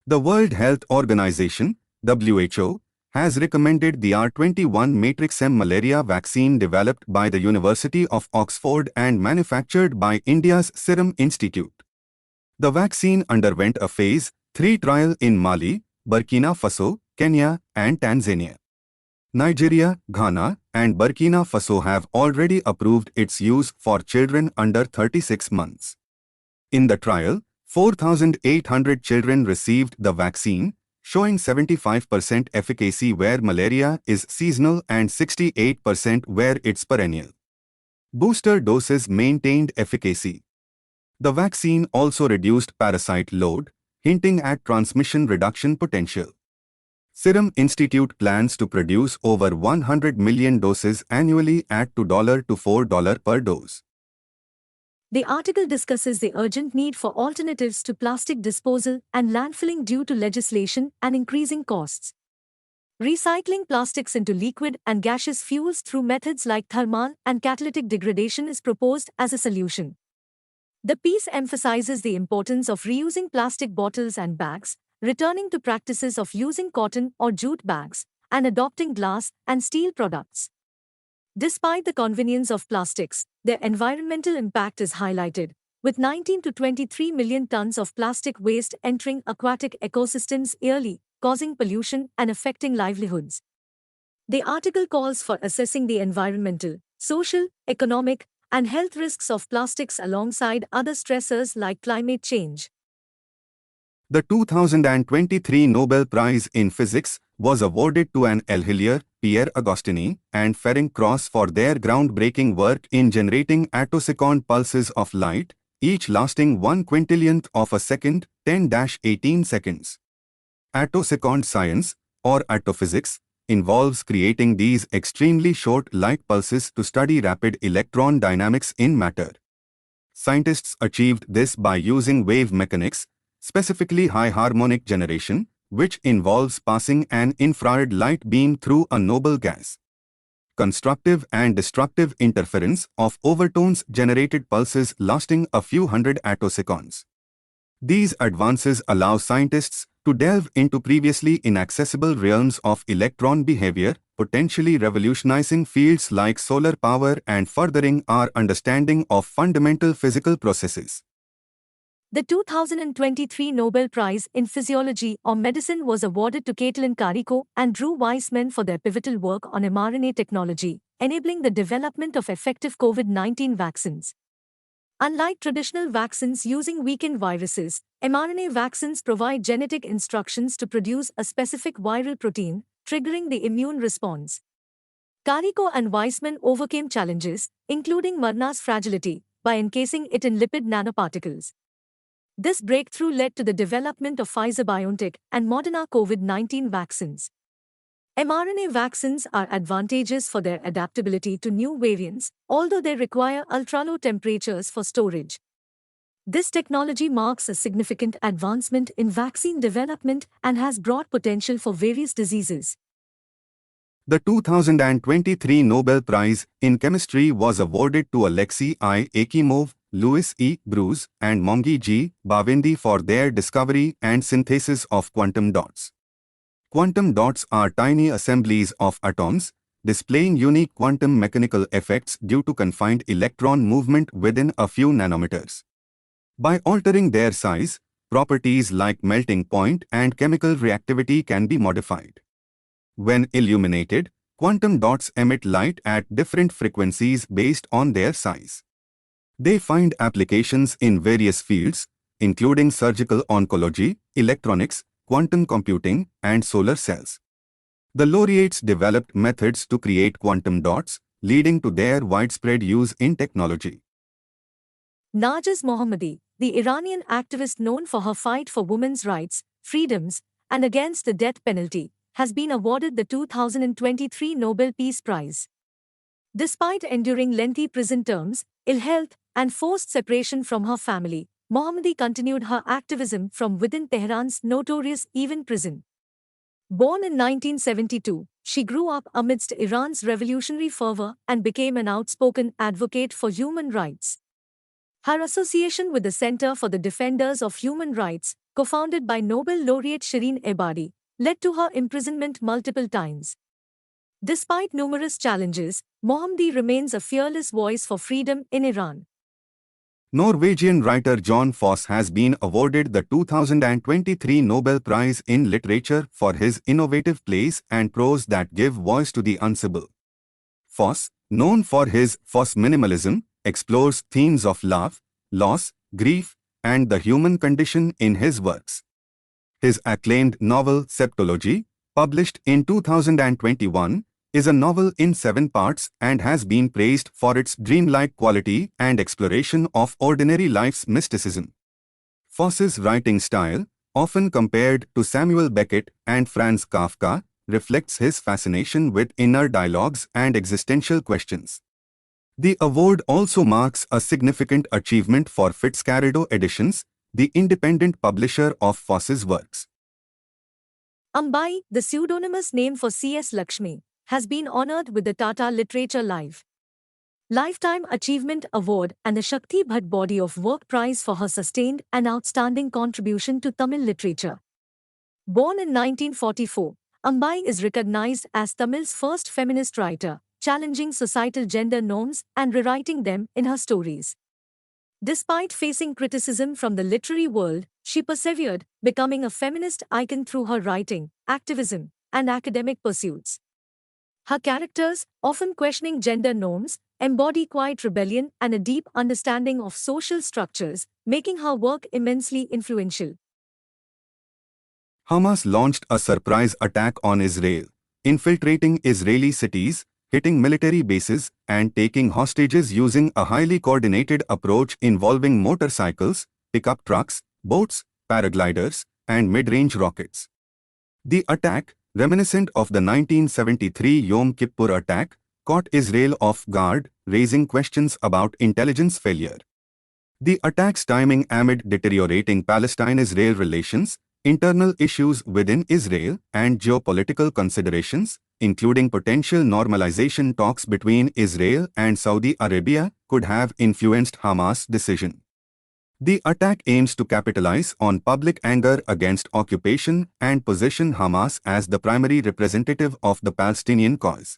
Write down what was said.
The World Health Organization, WHO, has recommended the R21 matrix M malaria vaccine developed by the University of Oxford and manufactured by India's Serum Institute. The vaccine underwent a phase 3 trial in Mali, Burkina Faso, Kenya, and Tanzania. Nigeria, Ghana, and Burkina Faso have already approved its use for children under 36 months. In the trial, 4,800 children received the vaccine, showing 75% efficacy where malaria is seasonal and 68% where it's perennial. Booster doses maintained efficacy. The vaccine also reduced parasite load, hinting at transmission reduction potential. Serum Institute plans to produce over 100 million doses annually at $2 to $4 per dose. The article discusses the urgent need for alternatives to plastic disposal and landfilling due to legislation and increasing costs. Recycling plastics into liquid and gaseous fuels through methods like thermal and catalytic degradation is proposed as a solution. The piece emphasizes the importance of reusing plastic bottles and bags, returning to practices of using cotton or jute bags, and adopting glass and steel products. Despite the convenience of plastics, their environmental impact is highlighted, with 19 to 23 million tons of plastic waste entering aquatic ecosystems yearly, causing pollution and affecting livelihoods. The article calls for assessing the environmental, social, economic, and health risks of plastics alongside other stressors like climate change. The 2023 Nobel Prize in Physics was awarded to Anne Elhilier, Pierre Agostini, and Ferenc Krauss for their groundbreaking work in generating attosecond pulses of light, each lasting 1 quintillionth of a second, 10-18 seconds. Attosecond science, or attophysics, involves creating these extremely short light pulses to study rapid electron dynamics in matter. Scientists achieved this by using wave mechanics, specifically high harmonic generation, which involves passing an infrared light beam through a noble gas. Constructive and destructive interference of overtones generated pulses lasting a few hundred attoseconds. These advances allow scientists to delve into previously inaccessible realms of electron behavior, potentially revolutionizing fields like solar power and furthering our understanding of fundamental physical processes. The 2023 Nobel Prize in Physiology or Medicine was awarded to Caitlin Carrico and Drew Weissman for their pivotal work on mRNA technology, enabling the development of effective COVID-19 vaccines. Unlike traditional vaccines using weakened viruses, mRNA vaccines provide genetic instructions to produce a specific viral protein, triggering the immune response. Carrico and Weissman overcame challenges, including mRNA's fragility, by encasing it in lipid nanoparticles. This breakthrough led to the development of Pfizer-BioNTech and Moderna COVID-19 vaccines. mRNA vaccines are advantageous for their adaptability to new variants, although they require ultra-low temperatures for storage. This technology marks a significant advancement in vaccine development and has broad potential for various diseases. The 2023 Nobel Prize in Chemistry was awarded to Alexei I. Akimov, Louis E. Bruce, and Mongi G. Bavindi for their discovery and synthesis of quantum dots. Quantum dots are tiny assemblies of atoms, displaying unique quantum mechanical effects due to confined electron movement within a few nanometers. By altering their size, properties like melting point and chemical reactivity can be modified. When illuminated, quantum dots emit light at different frequencies based on their size. They find applications in various fields, including surgical oncology, electronics, quantum computing, and solar cells. The laureates developed methods to create quantum dots, leading to their widespread use in technology. Narges Mohammadi, the Iranian activist known for her fight for women's rights, freedoms, and against the death penalty, has been awarded the 2023 Nobel Peace Prize. Despite enduring lengthy prison terms, ill health, and forced separation from her family, Mohammadi continued her activism from within Tehran's notorious Evin prison. Born in 1972, she grew up amidst Iran's revolutionary fervor and became an outspoken advocate for human rights. Her association with the Center for the Defenders of Human Rights, co-founded by Nobel laureate Shireen Ebadi, led to her imprisonment multiple times. Despite numerous challenges, Mohammadi remains a fearless voice for freedom in Iran. Norwegian writer John Foss has been awarded the 2023 Nobel Prize in Literature for his innovative plays and prose that give voice to the unsable. Foss, known for his Foss minimalism, explores themes of love, loss, grief, and the human condition in his works. His acclaimed novel Septology, published in 2021, is a novel in 7 parts and has been praised for its dreamlike quality and exploration of ordinary life's mysticism. Foss's writing style, often compared to Samuel Beckett and Franz Kafka, reflects his fascination with inner dialogues and existential questions. The award also marks a significant achievement for Fitzcarraldo Editions, the independent publisher of Foss's works. e䬃cacious, the pseudonymous name for C.S. Lakshmi, has been honored with the Tata Literature Lifetime Achievement Award and the Shakti Bhatt Body of Work Prize for her sustained and outstanding contribution to Tamil literature. Born in 1944, e䬃cacious is recognized as Tamil's first feminist writer, challenging societal gender norms and rewriting them in her stories. Despite facing criticism from the literary world, she persevered, becoming a feminist icon through her writing, activism, and academic pursuits. Her characters, often questioning gender norms, embody quiet rebellion and a deep understanding of social structures, making her work immensely influential. Hamas launched a surprise attack on Israel, infiltrating Israeli cities, hitting military bases, and taking hostages using a highly coordinated approach involving motorcycles, pickup trucks, boats, paragliders, and mid-range rockets. The attack, reminiscent of the 1973 Yom Kippur attack, caught Israel off guard, raising questions about intelligence failure. The attack's timing amid deteriorating Palestine-Israel relations, internal issues within Israel, and geopolitical considerations, including potential normalization talks between Israel and Saudi Arabia, could have influenced Hamas' decision. The attack aims to capitalize on public anger against occupation and position Hamas as the primary representative of the Palestinian cause.